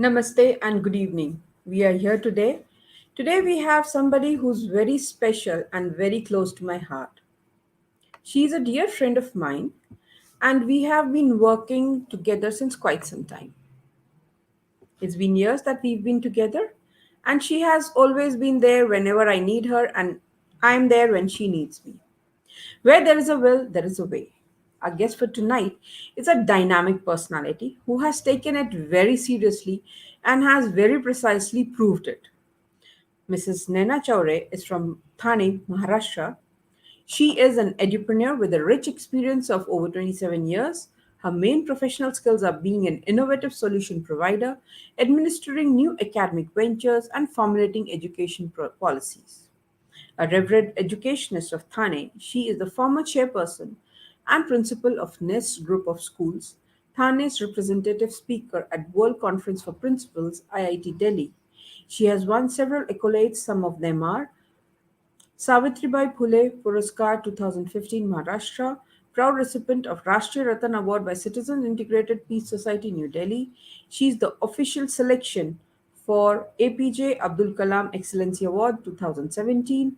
Namaste and good evening. We are here today. Today we have somebody who's very special and very close to my heart. She is a dear friend of mine and we have been working together since quite some time. It's been years that we've been together and she has always been there whenever I need her and I'm there when she needs me. Where there is a will, there is a way. Our guest for tonight is a dynamic personality who has taken it very seriously and has very precisely proved it. Mrs. Nayana Chowre is from Thane, Maharashtra. She is an entrepreneur with a rich experience of over 27 years. Her main professional skills are being an innovative solution provider, administering new academic ventures, and formulating education policies. A revered educationist of Thane, she is the former chairperson and principal of NEST Group of Schools, Thane's representative speaker at World Conference for Principals, IIT Delhi. She has won several accolades, some of them are Savitribai Phule Puraskar 2015 Maharashtra, proud recipient of Rashtriya Ratan Award by Citizens Integrated Peace Society New Delhi. She is the official selection for APJ Abdul Kalam Excellency Award 2017,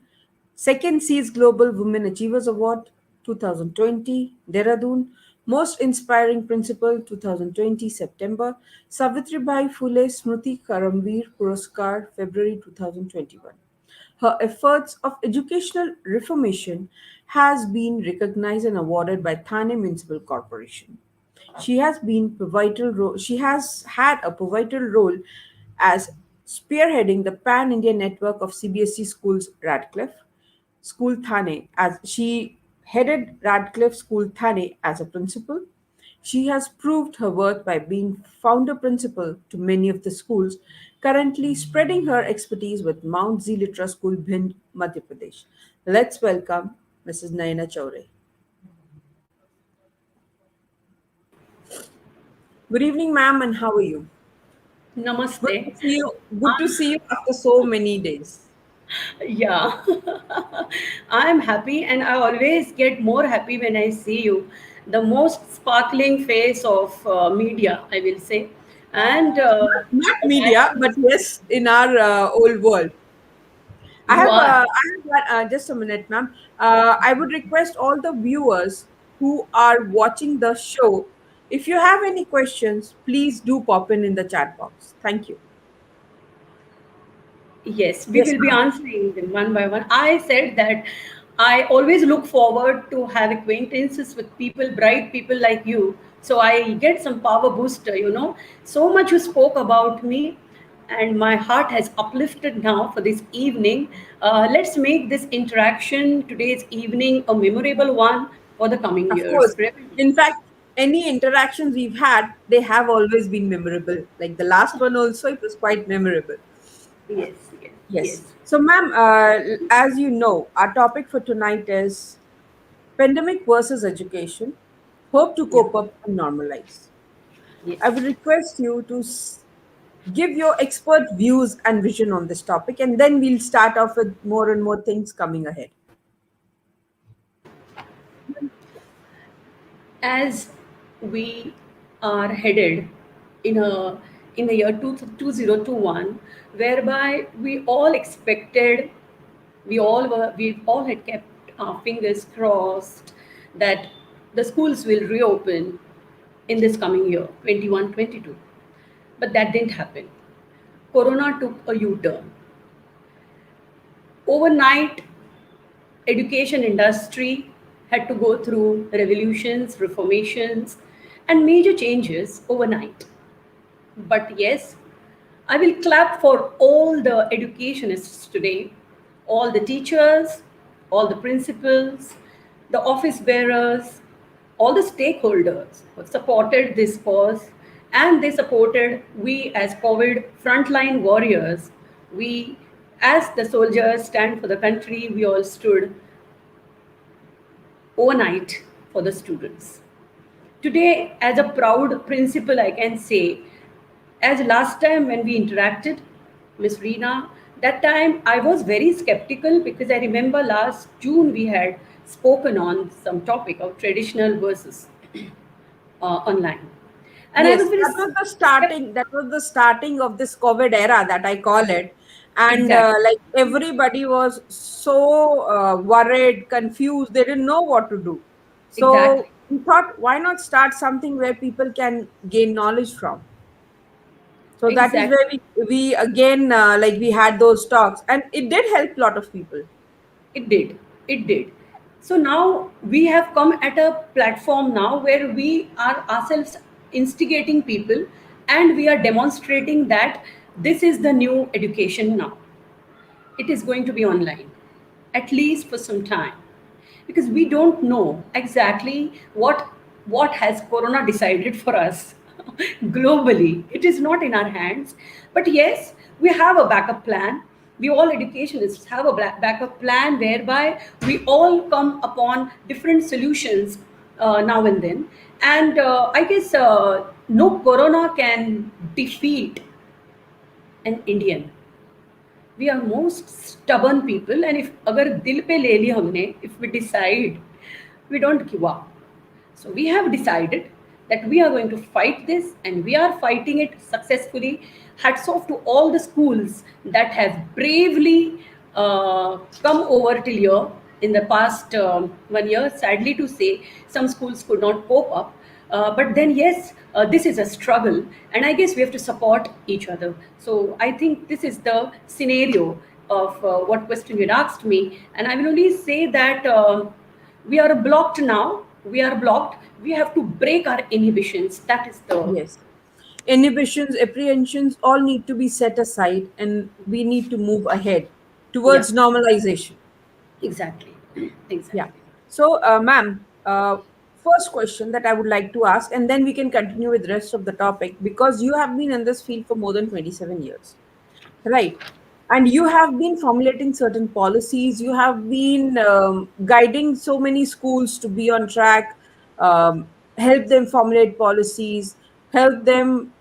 Second Seas Global Women Achievers Award 2020, Dehradun, Most Inspiring Principal 2020 September, Savitribai Phule Smriti Karamveer Puraskar February 2021. Her efforts of educational reformation has been recognized and awarded by Thane Municipal Corporation. She has had a pivotal role as spearheading the pan-India network of CBSE schools Radcliff School Thane as she headed Radcliffe School Thane as a principal. She has proved her worth by being founder principal to many of the schools, currently spreading her expertise with Mount Z Litera School, Bhind, Madhya Pradesh. Let's welcome Mrs. Nayana Chowre. Good evening, ma'am, and how are you? Good to Namaste. see you. Good to see you after so many days. Yeah, I'm happy, and I always get more happy when I see you. The most sparkling face of media, I will say. And Not that media, but is, yes, in our old world. you are. Just a minute, ma'am. I would request all the viewers who are watching the show, if you have any questions, please do pop in the chat box. Thank you. Yes, we Yes, will be ma'am. answering them one by one. I said that I always look forward to have acquaintances with people, bright people like you. So I get some power booster. So much you spoke about me, and my heart has uplifted now for this evening. Let's make this interaction, today's evening, a memorable one for the coming Of years. course. In fact, any interactions we've had, they have always been memorable. Like the last one also, it was quite memorable. Yes, yes, Yes. yes, So, ma'am, as you know, our topic for tonight is pandemic versus education. Hope to yeah, cope up and normalize. I yes. would request you to give your expert views and vision on this topic, and then we'll start off with more and more things coming ahead. As we are headed in a in the year 2021, whereby we all had kept our fingers crossed that the schools will reopen in this coming year 21-22, but that didn't happen. Corona took a u-turn overnight. Education industry had to go through revolutions, reformations, and major changes overnight. But yes, I will clap for all the educationists today, all the teachers, all the principals, the office bearers, all the stakeholders who have supported this cause, and they supported we as COVID frontline warriors. We, as the soldiers stand for the country, we all stood overnight for the students. Today, as a proud principal, I can say, as last time when we interacted, Miss Reena, that time I was very skeptical because I remember last June we had spoken on some topic of traditional versus online. And I Yes, was very that was the skeptical. starting. That was the starting of this COVID era that I call it, and Exactly, like everybody was so worried, confused. They didn't know what to do. So exactly, we thought, why not start something where people can gain knowledge from? So that is exactly. where we again like we had those talks, and it did help a lot of people. It did. It did. So now we have come at a platform now where we are ourselves instigating people, and we are demonstrating that this is the new education now. It is going to be online, at least for some time, because we don't know exactly what has corona decided for us globally. It is not in our hands, but yes, we have a backup plan. We all educationists have a backup plan whereby we all come upon different solutions now and then. And I guess no corona can defeat an Indian. We are most stubborn people, and if अगर दिल पे ले लिया हमने, if we decide, we don't give up. So we have decided that we are going to fight this, and we are fighting it successfully. Hats off to all the schools that have bravely come over till here in the past 1 year. Sadly to say, some schools could not cope up. But then, yes, this is a struggle, and I guess we have to support each other. So I think this is the scenario of what question you had asked me, and I will only say that we are blocked now. We are blocked. We have to break our inhibitions. That is the Yes. Inhibitions, apprehensions all need to be set aside, and we need to move ahead yeah, towards normalization. exactly, Yeah. exactly. So, ma'am, first question that I would like to ask, and then we can continue with the rest of the topic because you have been in this field for more than 27 years, right? And you have been formulating certain policies, you have been guiding so many schools to be on track, help them formulate policies, help them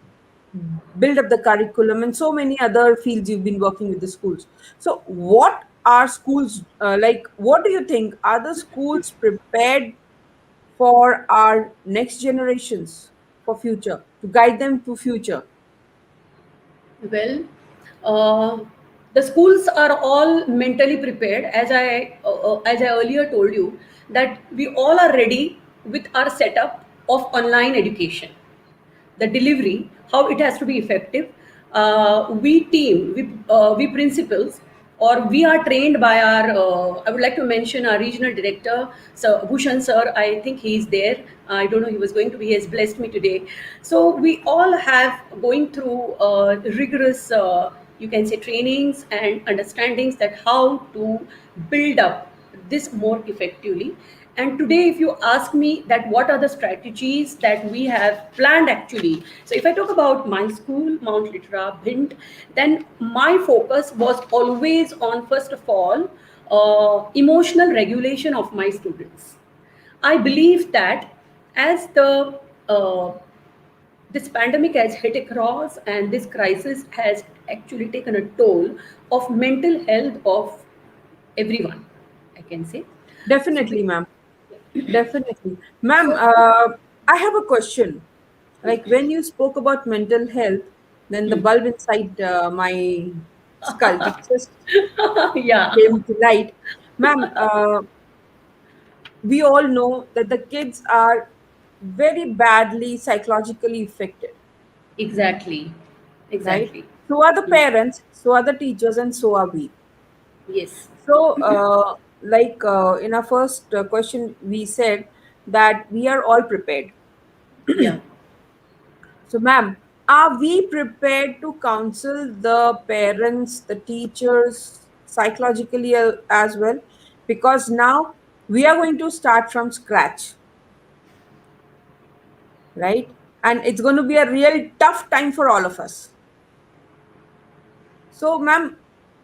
build up the curriculum, and so many other fields you've been working with the schools. So what are schools like, what do you think, are the schools prepared for our next generations, for future, to guide them to future? Well, uh, the schools are all mentally prepared, as I earlier told you, that we all are ready with our setup of online education, the delivery, how it has to be effective. We principals, or we are trained by our, I would like to mention our regional director, Sir Bhushan sir. I think he is there. I don't know, he was going to be, he has blessed me today. So we all have going through rigorous, you can say, trainings and understandings that how to build up this more effectively. And today, if you ask me that what are the strategies that we have planned actually, so if I talk about my school, Mount Litera, Bhind, then my focus was always on, first of all, emotional regulation of my students. I believe that as the this pandemic has hit across, and this crisis has actually taken a toll of mental health of everyone, I can say. So Definitely, ma'am. Definitely. Ma'am, so I have a question. Like when you spoke about mental health, then the bulb inside my skull, it just yeah, came to light. Ma'am, we all know that the kids are very badly psychologically affected, exactly, right? exactly. So are the Mm. parents, so are the teachers, and so are we. Yes, So, in our first question, we said that we are all prepared. yeah. So, ma'am, are we prepared to counsel the parents, the teachers psychologically as well? Because now we are going to start from scratch, right? And it's going to be a real tough time for all of us. So, ma'am,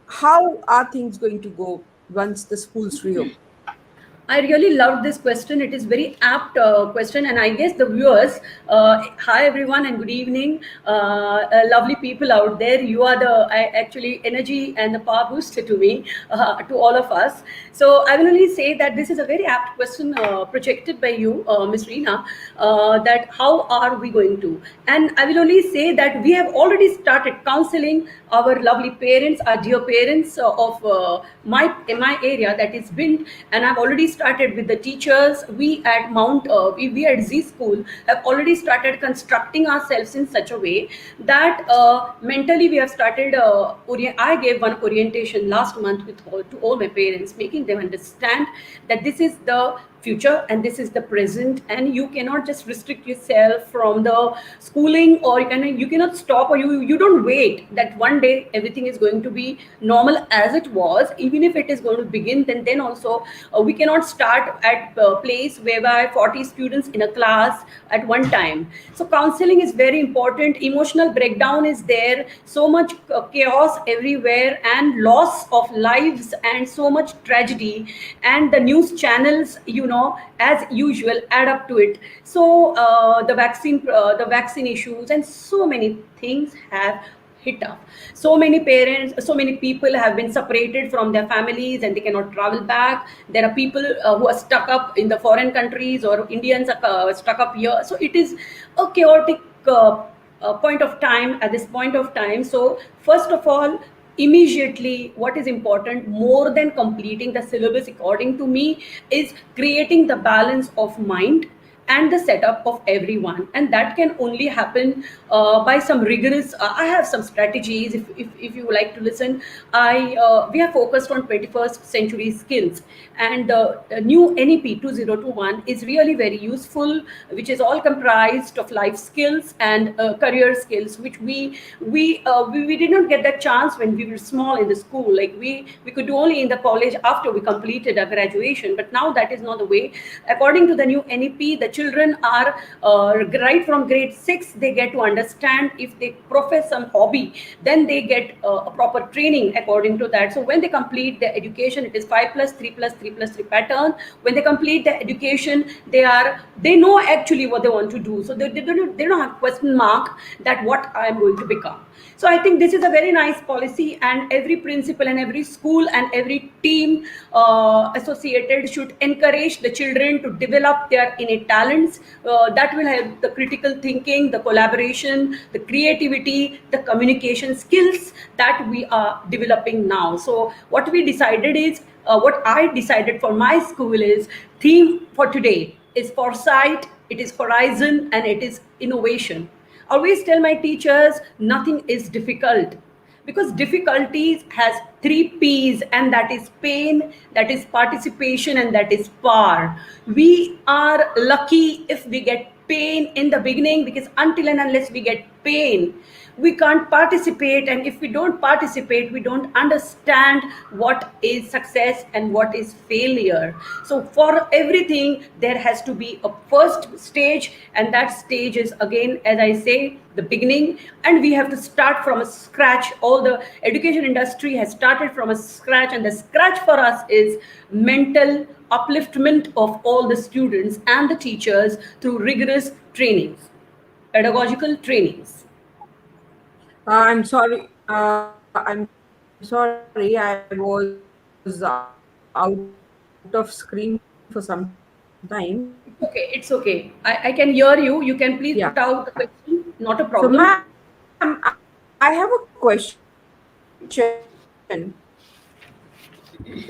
how are things going to go once the schools reopen? I really loved this question. It is very apt question, and I guess the viewers. Hi everyone, and good evening, lovely people out there. You are the actually energy and the power booster to me, to all of us. So I will only say that this is a very apt question projected by you, Miss Reena. That how are we going to? And I will only say that we have already started counseling our lovely parents, our dear parents of my in my area, that is Bhind, and I've already started with the teachers. We at we at Z School have already started constructing ourselves in such a way that mentally we have started. I gave one orientation last month to all my parents, making them understand that this is the future and this is the present, and you cannot just restrict yourself from the schooling, or you cannot stop, or you don't wait that one day everything is going to be normal as it was. Even if it is going to begin, then also we cannot start at a place whereby 40 students in a class at one time. So counseling is very important. Emotional breakdown is there, so much chaos everywhere, and loss of lives, and so much tragedy, and the news channels, as usual, add up to it. So the vaccine issues and so many things have hit up. So many parents, so many people have been separated from their families and they cannot travel back. There are people who are stuck up in the foreign countries, or Indians are stuck up here. So it is a chaotic point of time at this point of time. So first of all, immediately, what is important more than completing the syllabus, according to me, is creating the balance of mind and the setup of everyone, and that can only happen by some rigorous. I have some strategies. If you would like to listen, I we are focused on 21st century skills, and the new NEP 2021 is really very useful, which is all comprised of life skills and career skills, which we did not get that chance when we were small in the school. Like we could do only in the college after we completed our graduation, but now that is not the way. According to the new NEP, the children are right from grade 6, they get to understand. If they profess some hobby, then they get a proper training according to that. So when they complete their education, it is 5 plus 3 plus 3 plus 3 pattern. When they complete their education, they know actually what they want to do. So they don't have question mark that what I am going to become. So I think this is a very nice policy, and every principal and every school and every team associated should encourage the children to develop their innate talents. That will help the critical thinking, the collaboration, the creativity, the communication skills that we are developing now. So what I decided for my school is, theme for today is foresight, it is horizon, and it is innovation. Always tell my teachers nothing is difficult, because difficulties has 3 P's, and that is pain, that is participation, and that is power. We are lucky if we get pain in the beginning, because until and unless we get pain, we can't participate, and if we don't participate, we don't understand what is success and what is failure. So for everything there has to be a first stage, and that stage is, again, as I say, the beginning, and we have to start from a scratch. All the education industry has started from a scratch, and the scratch for us is mental upliftment of all the students and the teachers through rigorous trainings, pedagogical trainings. I'm sorry. I'm sorry. I was out of screen for some time. Okay, it's okay. I can hear you. You can please put Yeah. out the question. Not a So, problem. ma'am, I have a question.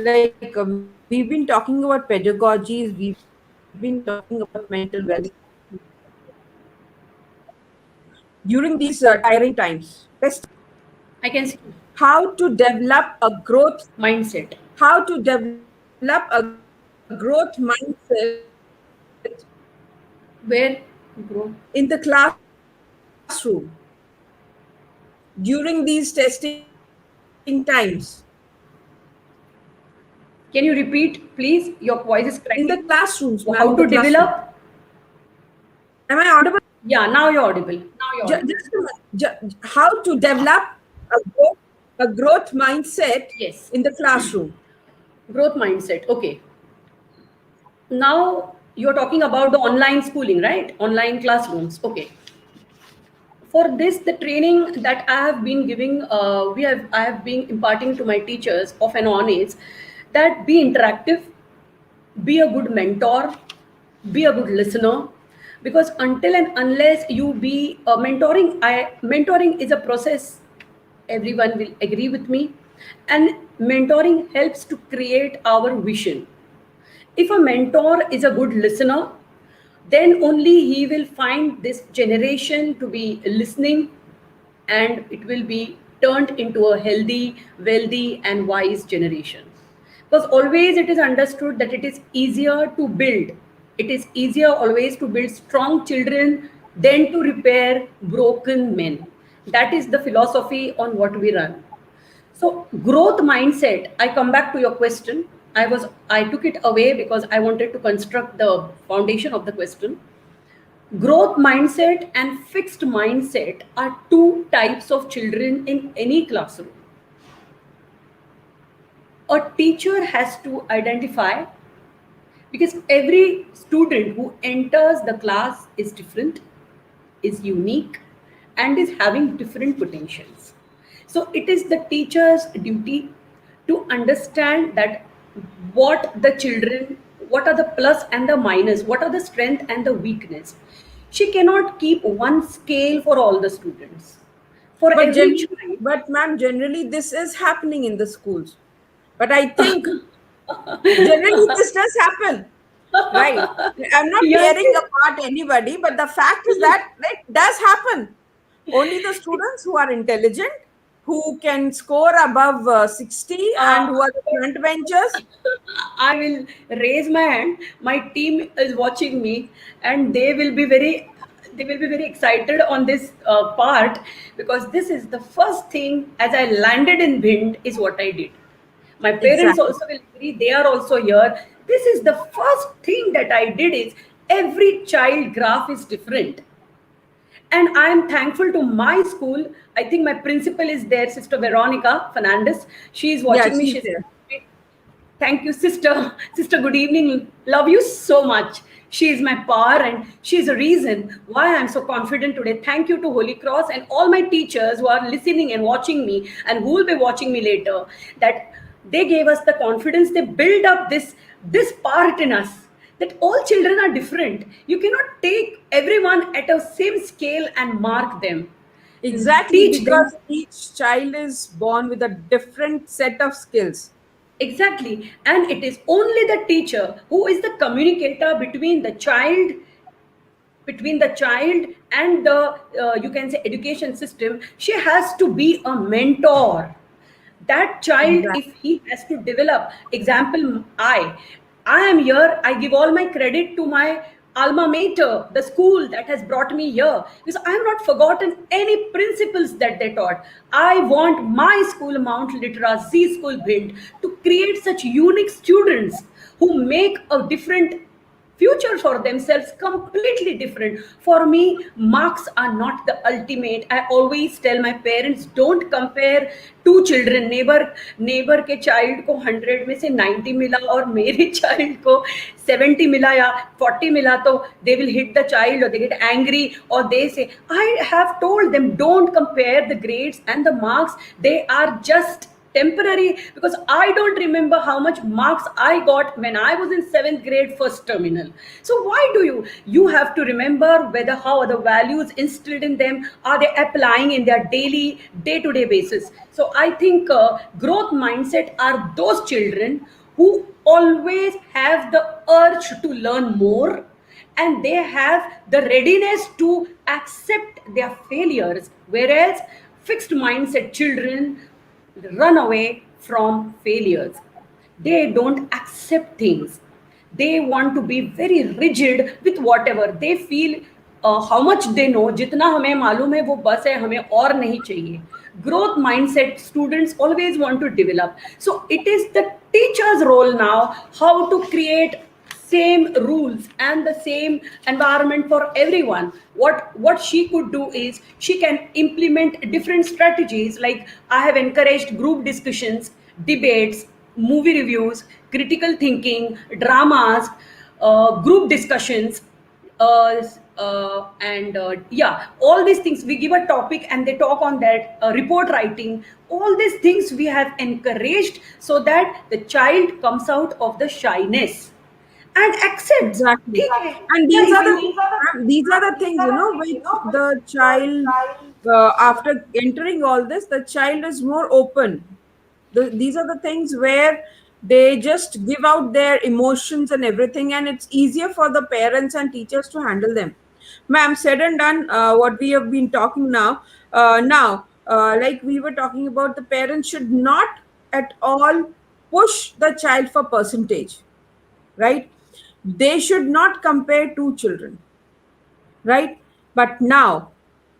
Like, we've been talking about pedagogies, we've been talking about mental well-being during these tiring times, testing times. I can see How to develop a growth, mindset. how to develop a growth mindset Where grow? in the classroom during these testing times. Can you repeat, please? Your voice is In the cracking. classrooms, ma'am, How in the to classroom. develop? Am I audible? Yeah, now you're audible. Now you're audible. Just a minute. How to develop a growth mindset Yes. in the classroom. Growth mindset. Okay. Now you're talking about the online schooling, right? Online classrooms. Okay. For this, the training that I have been giving, I have been imparting to my teachers off and on is that be interactive, be a good mentor, be a good listener, because until and unless you be mentoring is a process, everyone will agree with me, and mentoring helps to create our vision. If a mentor is a good listener, then only he will find this generation to be listening, and it will be turned into a healthy, wealthy, and wise generation. Because always it is understood that it is easier to build, it is easier always to build strong children than to repair broken men. That is the philosophy on what we run. So growth mindset, I come back to your question. I took it away because I wanted to construct the foundation of the question. Growth mindset and fixed mindset are two types of children in any classroom. A teacher has to identify, because every student who enters the class is different, is unique, and is having different potentials. So it is the teacher's duty to understand that what the children, what are the plus and the minus, what are the strength and the weakness. She cannot keep one scale for all the students. For But every generally, child, but ma'am, generally this is happening in the schools. But I think generally this does happen, right? I'm not yes, tearing apart anybody, but the fact is that it does happen. Only the students who are intelligent, who can score above 60, uh, and who are the front benchers. I will raise my hand. My team is watching me, and they will be very excited on this part, because this is the first thing as I landed in Bhind is what I did. My parents Exactly. also will agree. They are also here. This is the first thing that I did is every child graph is different, and I am thankful to my school. I think my principal is there, Sister Veronica Fernandez. She is Yeah, watching me. she's She's there. thank you, sister. Sister, good evening. Love you so much. She is my power, and she is a reason why I'm so confident today. Thank you to Holy Cross and all my teachers who are listening and watching me and who will be watching me later, that they gave us the confidence. They build up this part in us, that all children are different. You cannot take everyone at a same scale and mark them. Exactly, Teach them. because each child is born with a different set of skills. Exactly. And it is only the teacher who is the communicator between the child and the you can say education system. She has to be a mentor. That child, if Exactly. he has to develop, example, I am here, I give all my credit to my alma mater, the school that has brought me here, because I have not forgotten any principles that they taught. I want my school, Mount Litera Z School Bhind, to create such unique students who make a different future for themselves, completely different. For me, marks are not the ultimate. I always tell my parents, don't compare two children. Neighbor के child को 100 में से 90 मिला और मेरे child को 70 मिला या 40 मिला, तो they will hit the child or they get angry, or they say, I have told them, don't compare the grades and the marks. They are just temporary, because I don't remember how much marks I got when I was in 7th grade first terminal. So why do you have to remember whether how are the values instilled in them, are they applying in their daily day to day basis. So I think growth mindset are those children who always have the urge to learn more, and they have the readiness to accept their failures, whereas fixed mindset children run away from failures. They don't accept things. They want to be very rigid with whatever they feel. How much they know, जितना हमें मालूम है वो बस है, हमें और नहीं चाहिए. Growth mindset students always want to develop. So it is the teacher's role now how to create same rules and the same environment for everyone. What she could do is she can implement different strategies, like I have encouraged group discussions, debates, movie reviews, critical thinking, dramas, group discussions, and yeah, all these things. We give a topic and they talk on that, report writing. All these things we have encouraged so that the child comes out of the shyness and accepts. Exactly. ठीक है, And क्या these are इसे the these are the things, which the child, after entering all this, the child is more open. These are the things where they just give out their emotions and everything, and it's easier for the parents and teachers to handle them. Ma'am, said and done, what we have been talking now. Like we were talking about, the parents should not at all push the child for percentage, right? They should not compare two children, right? But now,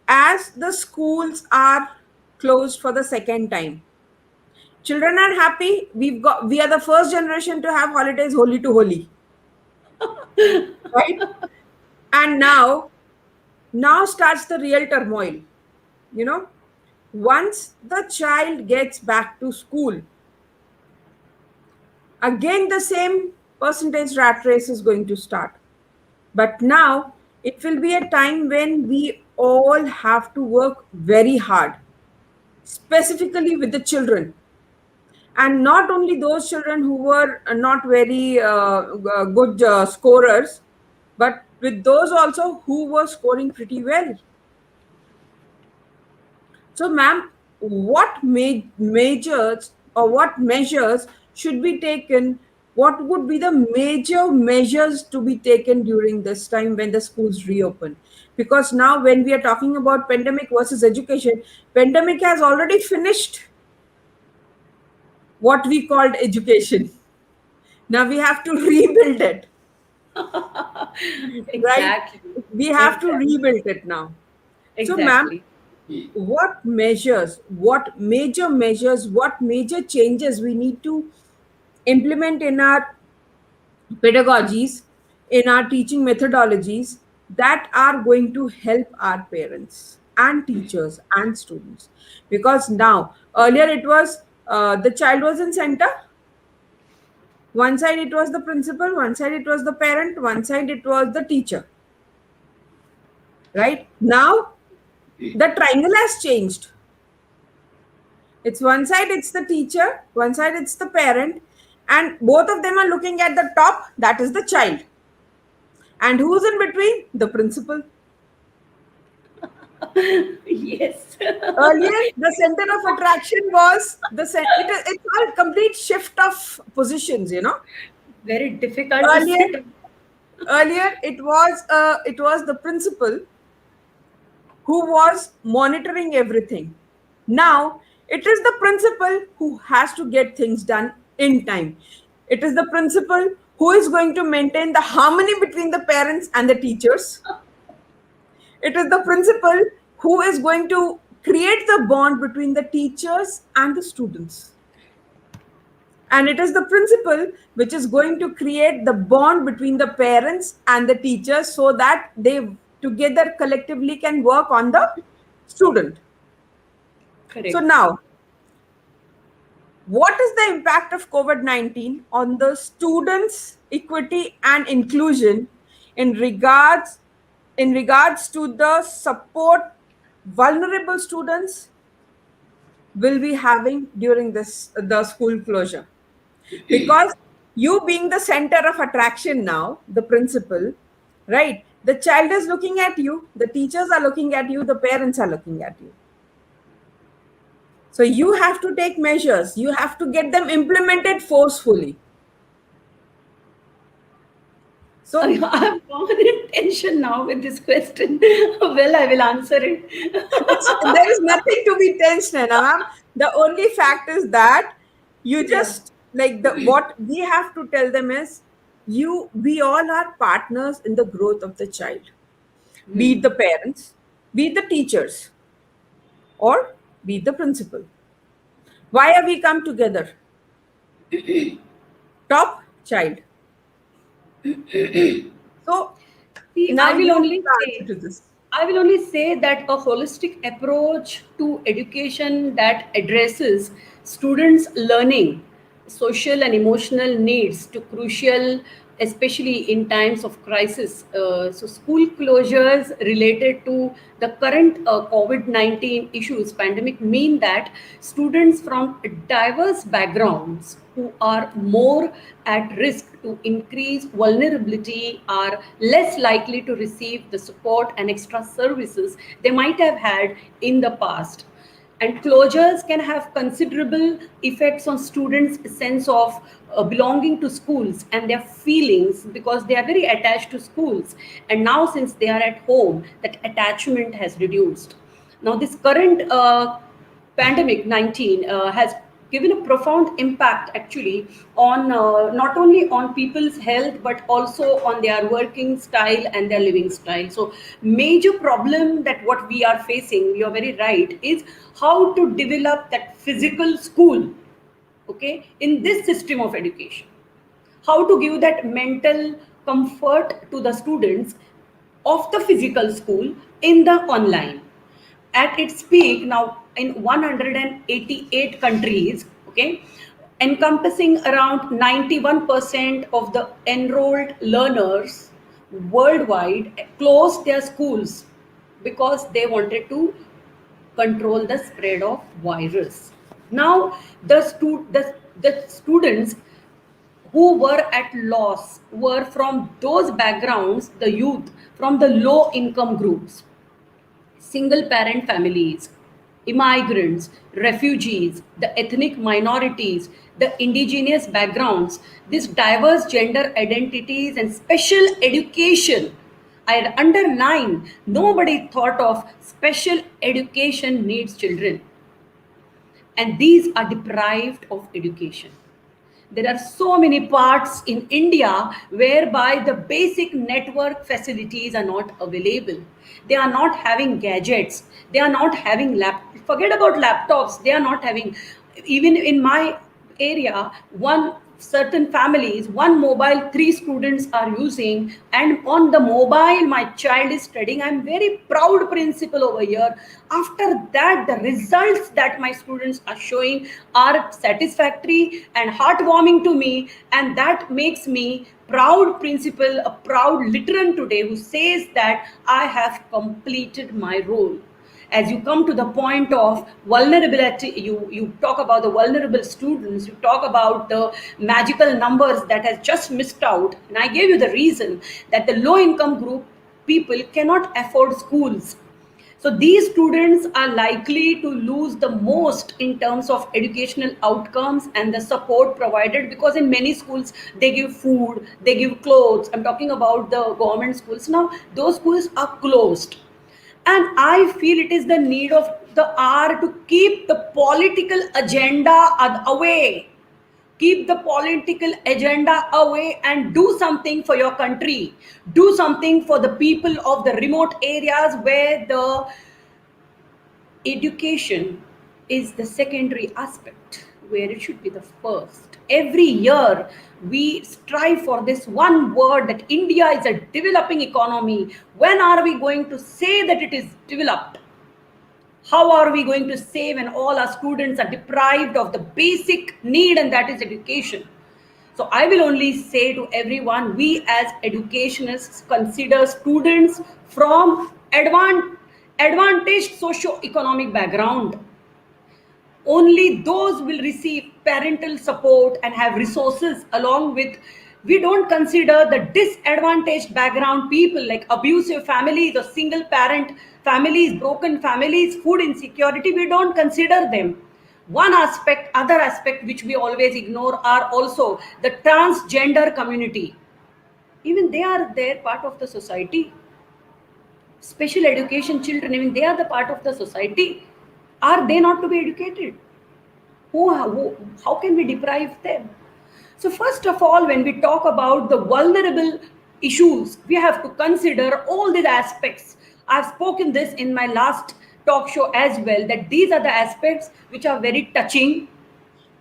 as the schools are closed for the second time, children are happy. We are the first generation to have holidays holy to holy, right? And now starts the real turmoil. You know, once the child gets back to school, again the same percentage rat race is going to start. But now it will be a time when we all have to work very hard, specifically with the children. And not only those children who were not very good scorers, but with those also who were scoring pretty well. So, ma'am, what majors or what measures should be taken? What would be the major measures to be taken during this time when the schools reopen? Because now, when we are talking about pandemic versus education, pandemic has already finished what we called education. Now we have to rebuild it, right? exactly, We have to exactly, rebuild it now. So, ma'am, exactly. what major changes we need to implement in our pedagogies, in our teaching methodologies, that are going to help our parents and teachers and students? Because now, earlier it was, the child was in center. One side it was the principal, one side it was the parent, one side it was the teacher. Right now, the triangle has changed. It's one side it's the teacher, one side it's the parent, and both of them are looking at the top, that is the child. And who's in between? The principal. Yes. Earlier, the center of attraction was it's a complete shift of positions. Very difficult to Earlier, sit. earlier it was the principal who was monitoring everything. Now, it is the principal who has to get things done in time. It is the principal who is going to maintain the harmony between the parents and the teachers. It is the principal who is going to create the bond between the teachers and the students. And it is the principal which is going to create the bond between the parents and the teachers so that they together collectively can work on the student. So, Correct. now, what is the impact of COVID-19 on the students' equity and inclusion in regards to the support vulnerable students will be having during this the school closure? Because you being the center of attraction now, the principal, right? The child is looking at you, the teachers are looking at you, the parents are looking at you. So you have to take measures, you have to get them implemented forcefully. I So have common intention now with this question. Well, I will answer it. there is nothing to be tensed, Naina ma'am. The only fact is that you Yeah. just like the what we have to tell them is, we all are partners in the growth of the child. Be it the parents, be it the teachers, or be it the principal. Why have we come together? Top child. So See, now you give the answer to this. I will only say that a holistic approach to education that addresses students' learning, social and emotional needs to crucial especially in times of crisis. So, school closures related to the current COVID 19 issues, pandemic, mean that students from diverse backgrounds who are more at risk to increase vulnerability are less likely to receive the support and extra services they might have had in the past. And closures can have considerable effects on students' sense of belonging to schools and their feelings, because they are very attached to schools, and now since they are at home, that attachment has reduced. Now this current pandemic 19 has given a profound impact actually on not only on people's health but also on their working style and their living style. So major problem that what we are facing, you are very right, is how to develop that physical school, okay, in this system of education, how to give that mental comfort to the students of the physical school in the online. At its peak now in 188 countries, okay, encompassing around 91% of the enrolled learners worldwide, closed their schools because they wanted to control the spread of virus. Now the students who were at loss were from those backgrounds, the youth from the low income groups, single parent families, immigrants, refugees, the ethnic minorities, the indigenous backgrounds, these diverse gender identities and special education. I underline, nobody thought of special education needs children, and these are deprived of education. There are so many parts in India whereby the basic network facilities are not available. They are not having gadgets. They are not having forget about laptops. They are not having, even in my area, one certain families, one mobile, three students are using, and on the mobile my child is studying. I'm very proud principal over here. After that, the results that my students are showing are satisfactory and heartwarming to me, and that makes me proud principal, a proud literan today, who says that I have completed my role. As you come to the point of vulnerability, you talk about the vulnerable students, you talk about the magical numbers that has just missed out, and I gave you the reason that the low income group people cannot afford schools. So these students are likely to lose the most in terms of educational outcomes and the support provided, because in many schools they give food, they give clothes. I'm talking about the government schools now. Those schools are closed, and I feel it is the need of the hour to keep the political agenda away. Keep the political agenda away and do something for your country. Do something for the people of the remote areas where the education is the secondary aspect, where it should be the first. Every year we strive for this one word, that India is a developing economy. When are we going to say that it is developed? How are we going to say when all our students are deprived of the basic need, and that is education? So I will only say to everyone, we as educationists consider students from advantaged socio-economic background. Only those will receive parental support and have resources. Along with, we don't consider the disadvantaged background people like abusive families or single parent families, broken families, food insecurity. We don't consider them. One aspect, other aspect which we always ignore are also the transgender community. Even they are there part of the society. Special education children, even they are the part of the society. Are they not to be educated? How can we deprive them? So first of all, when we talk about the vulnerable issues, we have to consider all these aspects. I've spoken this in my last talk show as well, that these are the aspects which are very touching.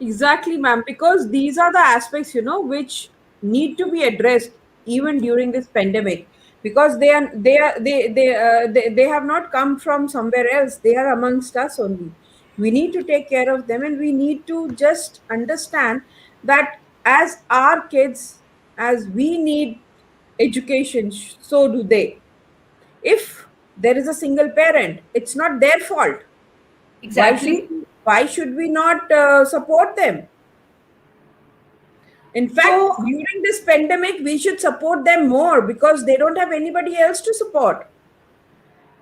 Exactly, ma'am, because these are the aspects, which need to be addressed even during this pandemic, because they have not come from somewhere else. They are amongst us only. We need to take care of them, and we need to just understand that as our kids as we need education, so do they. If there is a single parent, it's not their fault. Exactly. Why should we not support them? In fact, So during this pandemic, we should support them more because they don't have anybody else to support.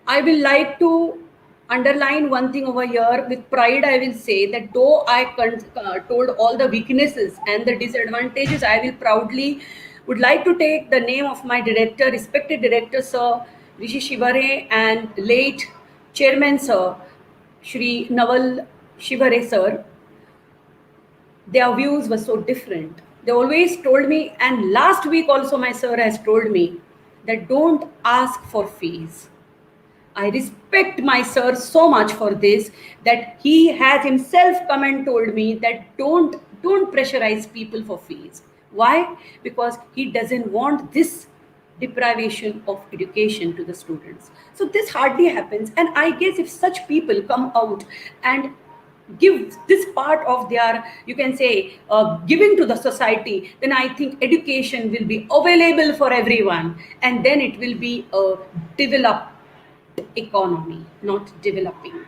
I will like to underline one thing over here. With pride, I will say that though told all the weaknesses and the disadvantages, I will proudly would like to take the name of my director, respected director, Sir Rishi Shivare, and late Chairman, Sir Shri Naval Shivare, Sir. Their views were so different. They always told me, and last week also my sir has told me, that don't ask for fees. I respect my sir so much for this, that he has himself come and told me that don't pressurize people for fees. Why? Because he doesn't want this deprivation of education to the students. So this hardly happens, and I guess if such people come out and give this part of their, you can say, giving to the society, then I think education will be available for everyone, and then it will be a developed economy, not developing.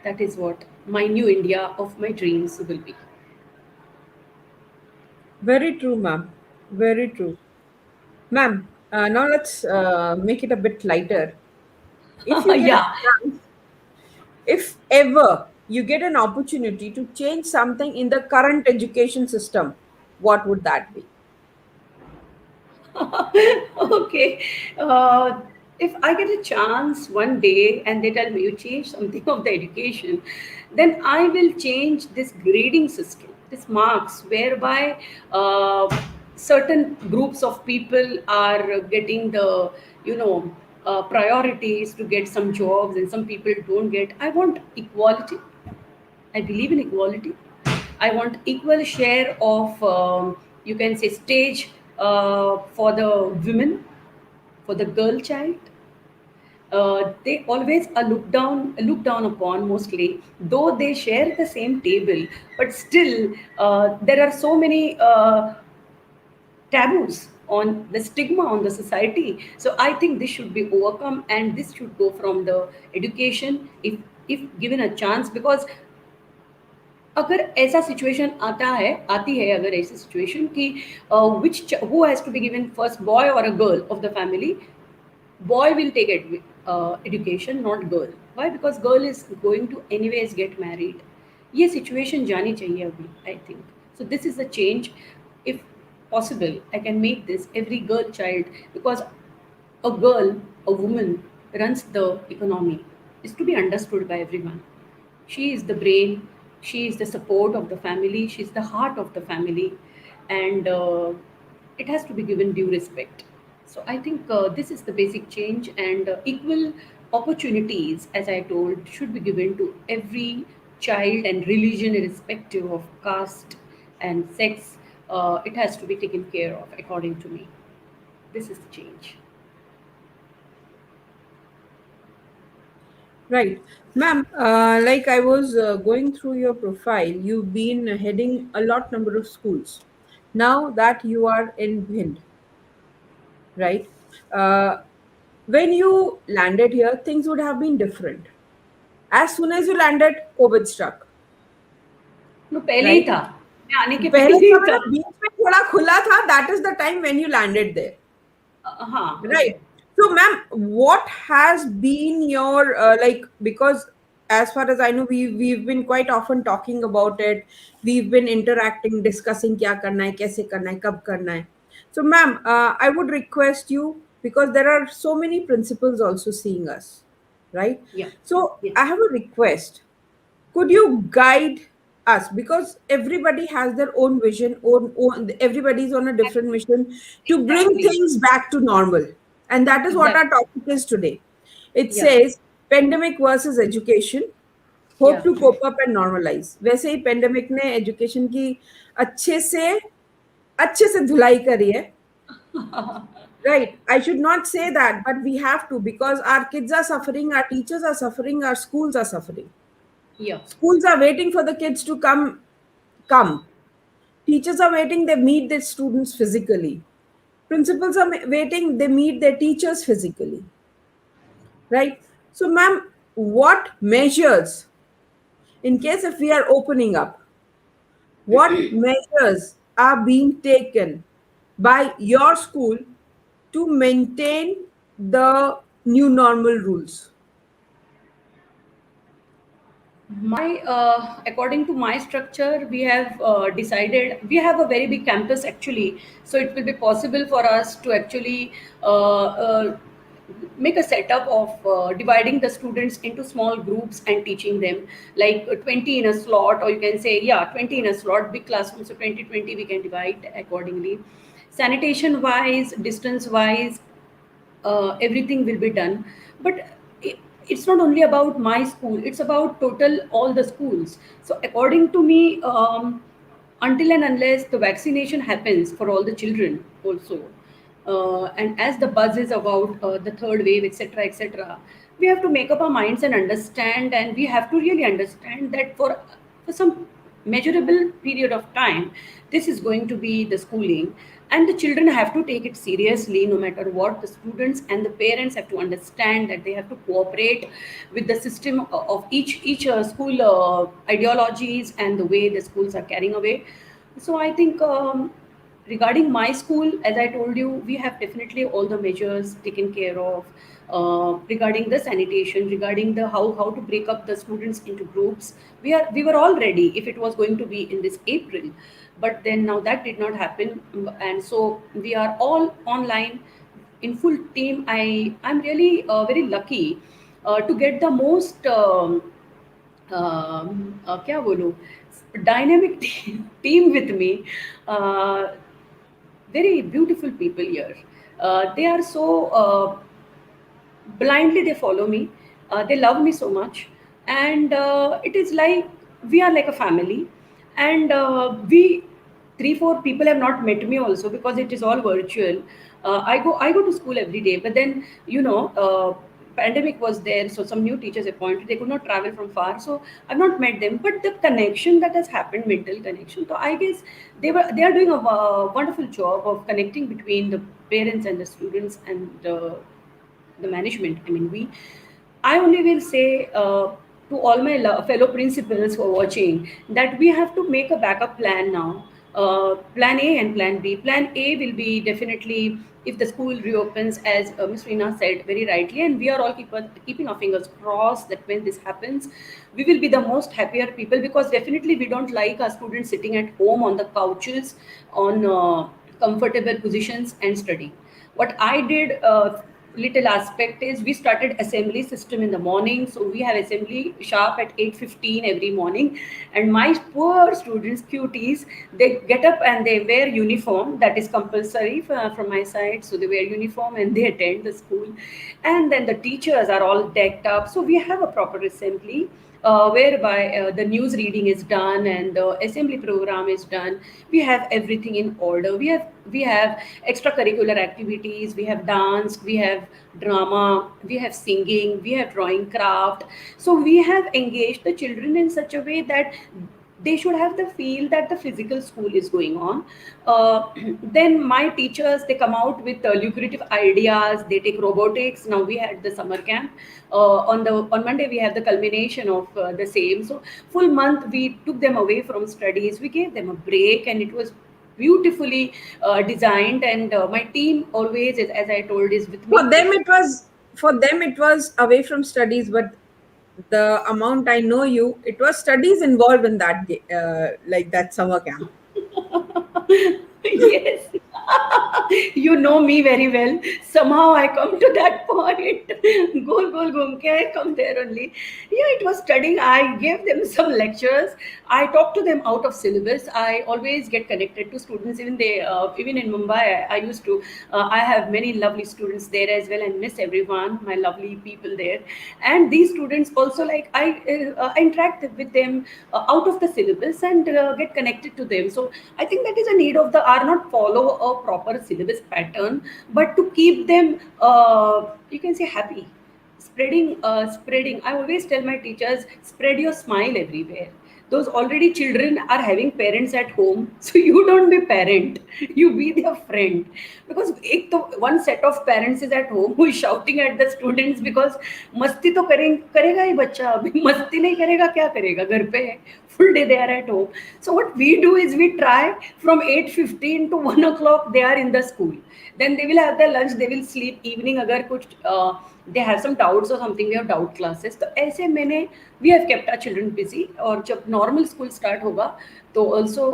That is what my new India of my dreams will be. Very true, ma'am. Very true. Ma'am, now let's make it a bit lighter. If you get a Yeah. chance, if ever you get an opportunity to change something in the current education system, what would that be? Okay. Uh, if I get a chance one day and they tell me you change something of the education, then I will change this grading system, this marks, whereby certain groups of people are getting the, you know, priorities to get some jobs and some people don't get. I want equality. I believe in equality. I want equal share of, you can say, stage for the women, for the girl child. They always are looked down upon mostly, though they share the same table, but still there are so many taboos on the stigma on the society. So I think this should be overcome, and this should go from the education, if given a chance, because अगर ऐसा situation आता है आती है अगर ऐसी situation कि which who has to be given first boy और a girl of the family boy will take education, not girl. Why? Because girl is going to anyways get married. ये situation जानी चाहिए अभी, I think. So this is the change. If possible, I can make this every girl child, because a girl, a woman runs the economy, is to be understood by everyone. She is the brain, she is the support of the family, she is the heart of the family, and it has to be given due respect. So I think this is the basic change, and equal opportunities, as I told, should be given to every child, and religion, irrespective of caste and sex. It has to be taken care of, according to me. This is the change. Right. Ma'am, like I was going through your profile, you've been heading a lot number of schools. Now that you are in Bhind, right? Uh, when you landed here, things would have been different. As soon as you landed, COVID struck, No, पहले ही right? था. मैं आने के पहले पहले का ही था. मतलब बीच में थोड़ा खुला था. That is the time when you landed there. हाँ, Right. okay. So, ma'am, what has been your like? Because as far as I know, we've been quite often talking about it. We've been interacting, discussing क्या करना है, कैसे करना है, कब करना है. So, ma'am, I would request you, because there are so many principals also seeing us, right? Yeah, So, yeah, I have a request. Could you guide us, because everybody has their own vision, everybody's on a different mission to bring exactly. things back to normal, and that is what Exactly. our topic is today. It Yeah, says pandemic versus education, hope yeah. to cope up and normalize. वैसे ही pandemic ने education की अच्छे से अच्छे से धुलाई करी है. Right, I should not say that, but we have to, because our kids are suffering, our teachers are suffering, our schools are suffering. Yeah, Schools are waiting for the kids to come. Teachers are waiting, they meet their students physically. Principals are waiting, they meet their teachers physically, right? So, ma'am, what measures, in case if we are opening up, what measures are being taken by your school to maintain the new normal rules? My according to my structure, we have decided we have a very big campus actually, so it will be possible for us to actually make a setup of dividing the students into small groups and teaching them, like 20 in a slot, or you can say, yeah, 20 in a slot, big classroom, so 20 20 we can divide accordingly. Sanitation wise, distance wise, everything will be done. But it, it's not only about my school, it's about total all the schools. So according to me, until and unless the vaccination happens for all the children also, and as the buzz is about the third wave, etc., etc., we have to make up our minds and understand, and we have to really understand that for some measurable period of time, this is going to be the schooling, and the children have to take it seriously no matter what. The students and the parents have to understand that they have to cooperate with the system of each school ideologies and the way the schools are carrying away. So I think, regarding my school, as I told you, we have definitely all the measures taken care of, regarding the sanitation, regarding the how to break up the students into groups. We were all ready if it was going to be in this April, but then now that did not happen, and so we are all online in full team. I'm really very lucky to get the most क्या बोलूँ, dynamic team with me. uh, Very beautiful people here. They are so blindly they follow me. They love me so much, and it is like we are like a family. And we 3 4 people have not met me also because it is all virtual. I go to school every day, but then pandemic was there, so some new teachers appointed, they could not travel from far, so I've not met them. But the connection that has happened, mental connection, so I guess they are doing a wonderful job of connecting between the parents and the students and the management. I mean, I only will say to all my fellow principals who are watching that we have to make a backup plan now. Plan A and Plan B. Plan A will be definitely if the school reopens, as Ms. Reena said very rightly, and we are all keeping our fingers crossed that when this happens, we will be the most happier people, because definitely we don't like our students sitting at home on the couches on comfortable positions and studying. What I did, little aspect, is we started assembly system in the morning, so we have assembly sharp at 8:15 every morning. And my poor students, cuties, they get up and they wear uniform, that is compulsory from my side, so they wear uniform and they attend the school. And then the teachers are all decked up, so we have a proper assembly, whereby the news reading is done and the assembly program is done. We have everything in order. We have extracurricular activities, we have dance, we have drama, we have singing, we have drawing craft. So we have engaged the children in such a way that they should have the feel that the physical school is going on. Then my teachers, they come out with lucrative ideas. They take robotics. Now we had the summer camp. On Monday we have the culmination of the same. So full month we took them away from studies. We gave them a break, and it was beautifully designed. And my team always, as I told, is with For me. them, it was for them it was away from studies, but the amount I know you, it was studies involved in that, like that summer camp. Yes. You know me very well. Somehow I come to that point. Gol gol ghum ke I come there only. Yeah, it was studying. I gave them some lectures. I talked to them out of syllabus. I always get connected to students. Even in Mumbai, I used to. I have many lovely students there as well, and miss everyone. My lovely people there, and these students also, like I interact with them out of the syllabus and get connected to them. So I think that is a need of the hour, not follow a proper syllabus pattern, but to keep them, you can say, happy. Spreading. I always tell my teachers, spread your smile everywhere. those already children are having parents at home, so you don't be parent, you be their friend. Because एक तो one set of parents is at home who is shouting at the students because मस्ती तो करेगा ही बच्चा, अभी मस्ती नहीं करेगा क्या करेगा, घर पे है, full day they are at home. So what we do is we try from 8:15 to 1 o'clock they are in the school. Then they will have their lunch, they will sleep. Evening अगर कुछ they have some doubts or something, we have doubt classes. तो ऐसे मैंने we have kept our children busy. और जब normal school start होगा तो also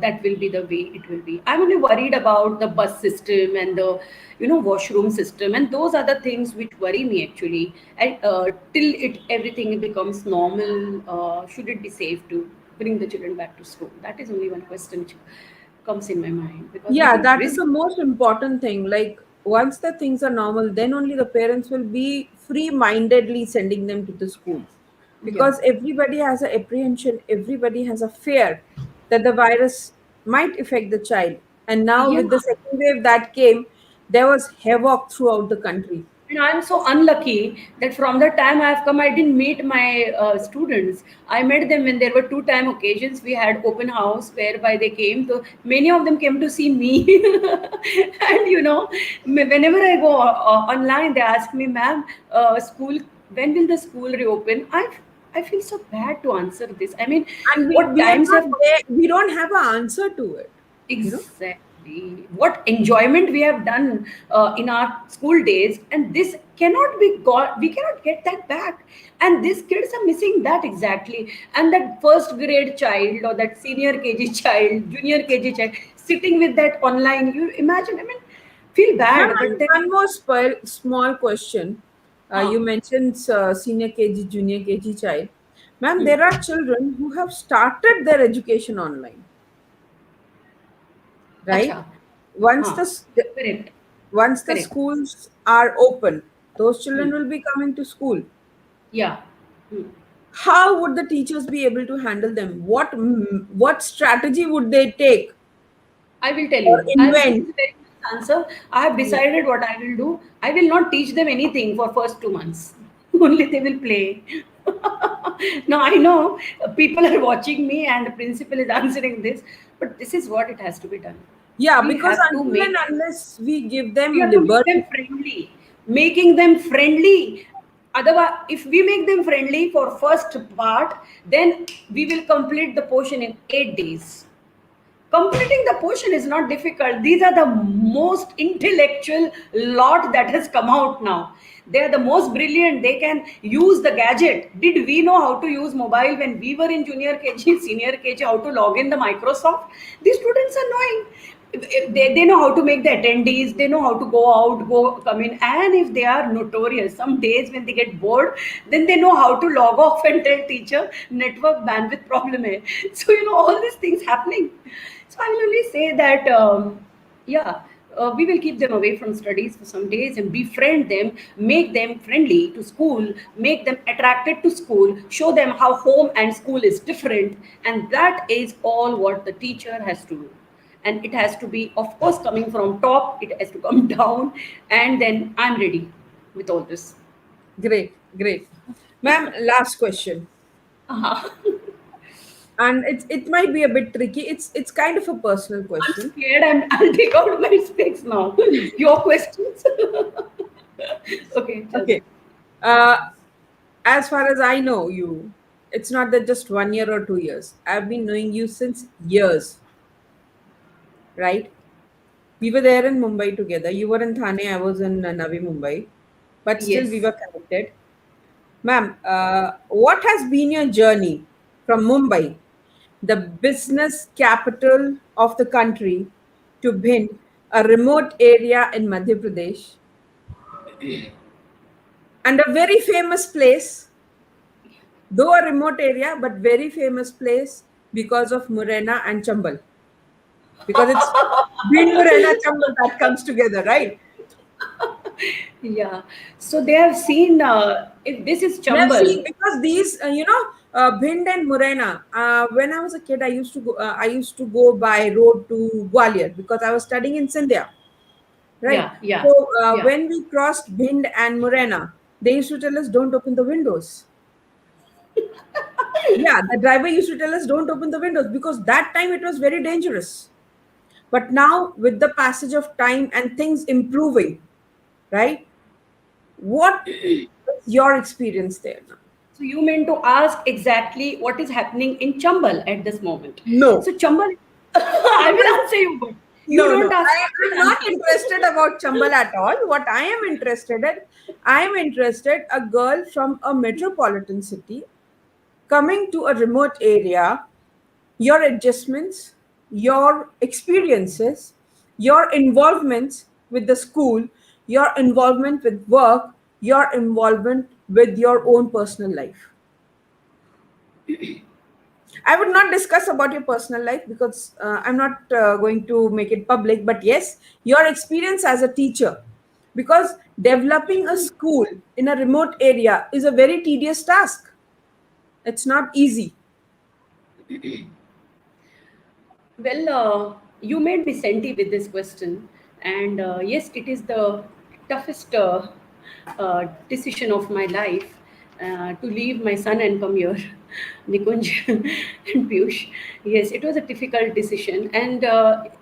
that will be the way it will be. I'm only worried about the bus system and the washroom system, and those are the things which worry me actually. And till it everything becomes normal, should it be safe to bring the children back to school? That is only one question which comes in my mind, because we Yeah, can that is risk. the most important thing. Like, once the things are normal, then only the parents will be free mindedly sending them to the school. Yeah. Because everybody has a apprehension, everybody has a fear that the virus might affect the child. And now, Yeah. with the second wave that came, there was havoc throughout the country. And I'm so unlucky that from the time I've come, I didn't meet my students. I met them when there were two-time occasions. We had open house whereby they came. So many of them came to see me. And whenever I go online, they ask me, "Ma'am, school, when will the school reopen?" I feel so bad to answer this. I mean, And what we are times not have there, we don't have an answer to it. You know? exactly what enjoyment we have done in our school days, and this cannot be got. We cannot get that back, and these kids are missing that exactly. And that first grade child or that senior KG child, junior KG child, sitting with that online. You imagine? I mean, feel Ma'am, bad, but and then, one more small question. huh? You mentioned senior KG, junior KG child. Ma'am, Hmm. there are children who have started their education online, right? Acha, Once huh? the Correct, once the correct. schools are open, those children Hmm. will be coming to school. Yeah. Hmm. How would the teachers be able to handle them? What strategy would they take I will tell or you. This invent? is a very nice answer. I have Yeah. decided what I will do. I will not teach them anything for first 2 months. Only they will play. Now I know people are watching me and the principal is answering this, but this is what it has to be done. Yeah, We because have to until and make them, unless we give we them have to make them liberty. friendly. Making them friendly. Otherwise, if we make them friendly for first part, then we will complete the portion in 8 days. Completing the portion is not difficult. These are the most intellectual lot that has come out now. They are the most brilliant. They can use the gadget. Did we know how to use mobile when we were in junior KG, senior KG, how to log in the Microsoft? These students are knowing. If they know how to make the attendees, they know how to go out, go come in. And if they are notorious, some days when they get bored, then they know how to log off and tell teacher network bandwidth problem hai. So all these things happening. So I will only say that, yeah, we will keep them away from studies for some days and befriend them, make them friendly to school, make them attracted to school, show them how home and school is different. And that is all what the teacher has to do. And it has to be, of course, coming from top, it has to come down. And then I'm ready with all this. Great, great. Ma'am, last question. Uh-huh. And it might be a bit tricky. It's kind of a personal I'm question. scared. I'll take out my specs now. Your questions? Okay, tell me. Okay. Uh, as far as I know you, it's not that just 1 year or 2 years. I've been knowing you since years, right? We were there in Mumbai together. You were in Thane, I was in Navi Mumbai, but still we Yes. were connected. Ma'am, what has been your journey from Mumbai, the business capital of the country, to Bhind, a remote area in Madhya Pradesh, and a very famous place, though a remote area, but very famous place because of Murena and Chambal, because it's Bhind, Murena, Chambal that comes together, right? Yeah. So they have seen, if this is They have seen Chambal. because these, Bhind and Morena. When I was a kid, I used to go. I used to go by road to Gwalior because I was studying in Sindhya, right? Yeah, yeah, So yeah. when we crossed Bhind and Morena, they used to tell us, "Don't open the windows." Yeah, the driver used to tell us don't open the windows because that time it was very dangerous. But now, with the passage of time and things improving, right? What is your experience there now? So you meant to ask exactly what is happening in Chambal at this moment. No. So Chambal, I will answer you, but you No, don't no. ask. I I'm will not answer. interested about Chambal at all. What I am interested in, I am interested a girl from a metropolitan city coming to a remote area, your adjustments, your experiences, your involvements with the school, your involvement with work, your involvement with your own personal life. I would not discuss about your personal life because I'm not going to make it public. But yes, your experience as a teacher, because developing a school in a remote area is a very tedious task. It's not easy. Well, you made me senti with this question, and yes, it is the toughest decision of my life to leave my son and come here, Nikunj and Piyush. Yes, it was a difficult decision, and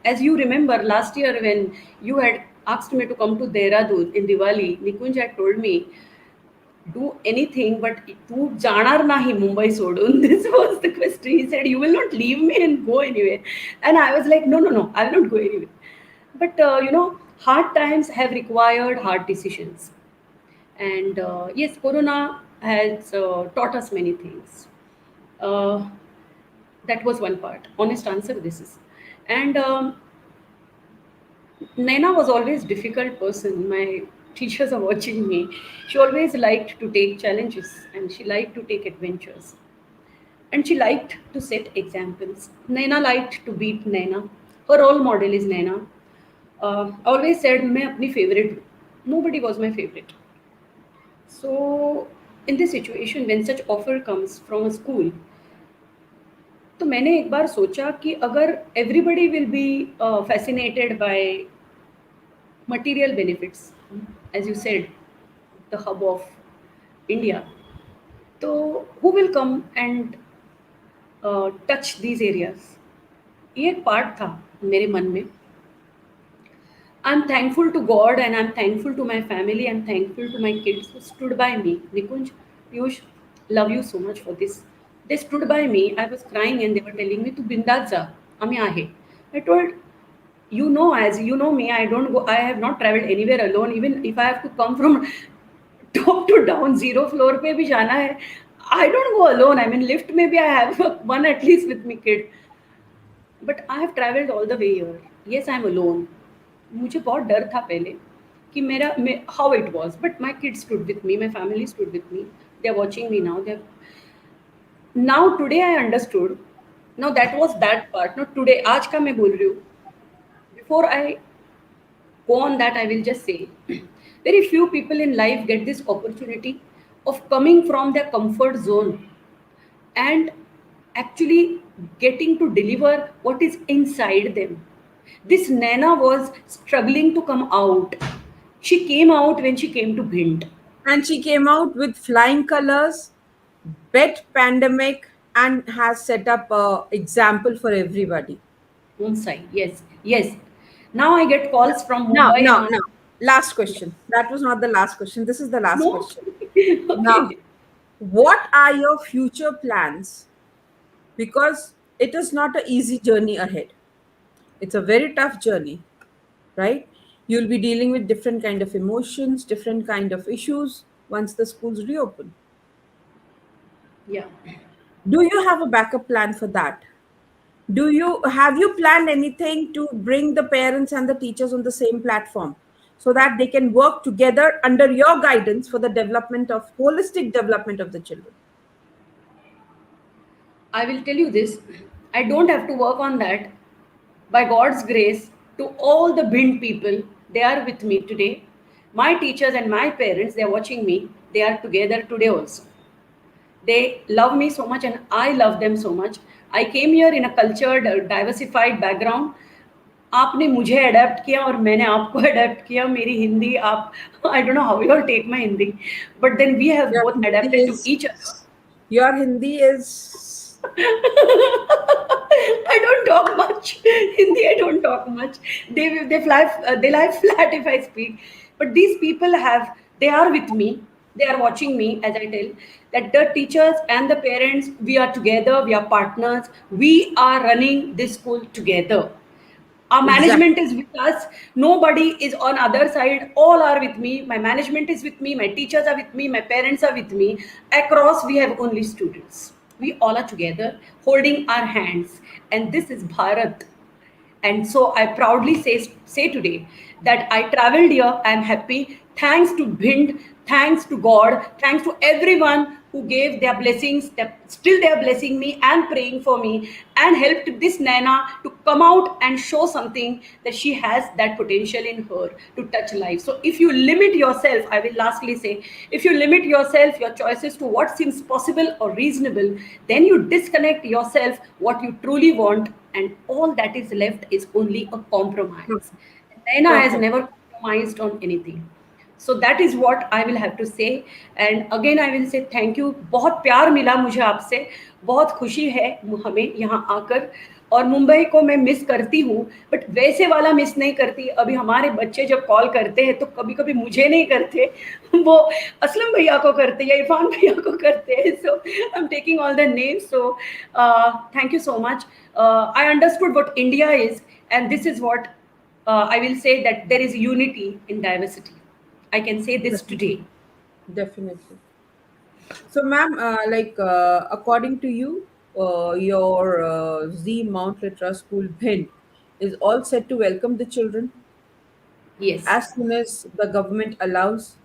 as you remember, last year when you had asked me to come to Dehradun in Diwali, Nikunj had told me do anything, but तू जाणार नाही मुंबई सोडून. This was the question. He said, you will not leave me and go anywhere. And I was like, no, no, no, I will not go anywhere. But, hard times have required hard decisions. And yes, Corona has taught us many things. Uh, that was one part. Honest answer, this is. And Naina was always difficult person. My teachers are watching me. She always liked to take challenges and she liked to take adventures. And she liked to set examples. Naina liked to beat Naina. Her role model is Naina. Always said, मैं अपनी favorite हूँ. Nobody was my favorite. So in this situation, when such offer comes from a school, तो मैंने एक बार सोचा कि अगर everybody will be fascinated by material benefits, as you said, the hub of India. So, who will come and touch these areas? ये एक part था मेरे मन में. I'm thankful to God and I'm thankful to my family. I'm thankful to my kids who stood by me. Nikunj, Piyush, love you so much for this. They stood by me. I was crying and they were telling me, "Tu bindas ja, ami ahe." I told, as you know me, I have not traveled anywhere alone. Even if I have to come from top to down, zero floor पे भी जाना है, I don't go alone. I mean, lift maybe I have one at least with me kid. But I have traveled all the way here. Yes, I'm alone. मुझे बहुत डर था पहले कि how it was. But my kids stood with me, my family stood with me. They are watching me now. Now today I understood. Now that was that part. Now today, आज का मैं बोल रही हूँ. Before I go on that, I will just say very few people in life get this opportunity of coming from their comfort zone and actually getting to deliver what is inside them. This Nana was struggling to come out. She came out when she came to Bhind. And she came out with flying colors, bet pandemic, and has set up a example for everybody. Mumbai, yes, yes. Now I get calls from Now, Mumbai and now, all. now. Last question. That was not the last question. This is the last No, question. Now, okay. what are your future plans? Because it is not an easy journey ahead. It's a very tough journey, right? You'll be dealing with different kind of emotions, different kind of issues once the schools reopen. Yeah. Do you have a backup plan for that? Do you have you planned anything to bring the parents and the teachers on the same platform so that they can work together under your guidance for the development of holistic development of the children? I will tell you this. I don't have to work on that. By God's grace, to all the Bhind people, they are with me today. My teachers and my parents, they are watching me. They are together today also. They love me so much and I love them so much. I came here in a cultured, diversified background. आपने मुझे adapt किया और मैंने आपको adapt किया मेरी हिंदी आप I don't know how you all take my Hindi but then we have Your both Hindi adapted to is each other Your Hindi is I don't talk much. Hindi, I don't talk much. They lie flat if I speak. But these people have, they are with me. They are watching me as I tell that the teachers and the parents, we are together. We are partners. We are running this school together. Our exact. management is with us. Nobody is on other side. All are with me. My management is with me. My teachers are with me. My parents are with me. Across, we have only students. We all are together, holding our hands. And this is Bharat. And so I proudly say today that I traveled here. I'm happy. Thanks to Bhind, thanks to God, thanks to everyone who gave their blessings. Still, they are blessing me and praying for me and helped this Nana to come out and show something that she has that potential in her to touch life. So, if you limit yourself, I will lastly say, if you limit yourself, your choices to what seems possible or reasonable, then you disconnect yourself what you truly want, and all that is left is only a compromise. Naina has Perfect. never compromised on anything. So that is what I will have to say. And again I will say thank you. बहुत प्यार मिला मुझे आपसे, बहुत खुशी है हमें यहाँ आकर, और मुंबई को मैं मिस करती हूँ, बट वैसे वाला मिस नहीं करती। अभी हमारे बच्चे जब कॉल करते हैं तो कभी कभी मुझे नहीं करते, वो असलम भैया को करते हैं या इरफान भैया को करते हैं। So I am taking all the names. So thank you so much. I understood what India is, and this is what I will say, that there is unity in diversity. I can say this Definitely. today. Definitely. So, ma'am, according to you, your Z Mount Litera School Bhind is all set to welcome the children Yes, as soon as the government allows,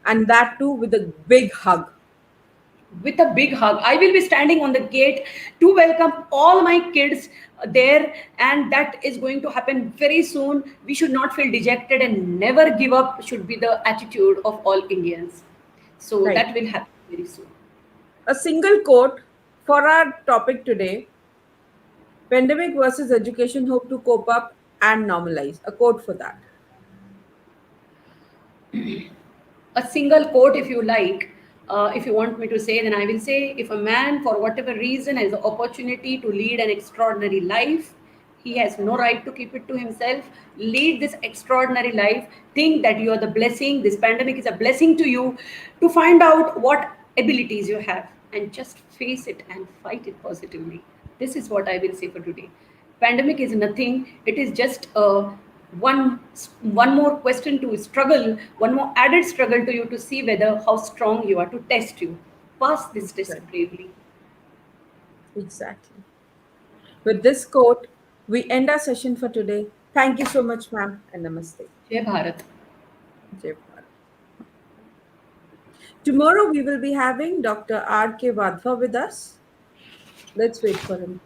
and that too with a big hug. with a big hug. I will be standing on the gate to welcome all my kids there, and that is going to happen very soon. We should not feel dejected and never give up, should be the attitude of all Indians. So Right. that will happen very soon. A single quote for our topic today: pandemic versus education, hope to cope up and normalize. A quote for that. A single quote if you like. If you want me to say, then I will say, if a man for whatever reason has the opportunity to lead an extraordinary life, he has no right to keep it to himself. Lead this extraordinary life. Think that you are the blessing, this pandemic is a blessing to you, to find out what abilities you have and just face it and fight it positively. This is what I will say for today. Pandemic is nothing. It is just a one one more question to struggle, one more added struggle to you, to see whether how strong you are, to test you. Pass this test Exactly. bravely. Exactly. With this quote, we end our session for today. Thank you so much, ma'am, and namaste. Jai Bharat. Jai Bharat. Tomorrow we will be having Dr. R. K. Vadva with us. Let's wait for him.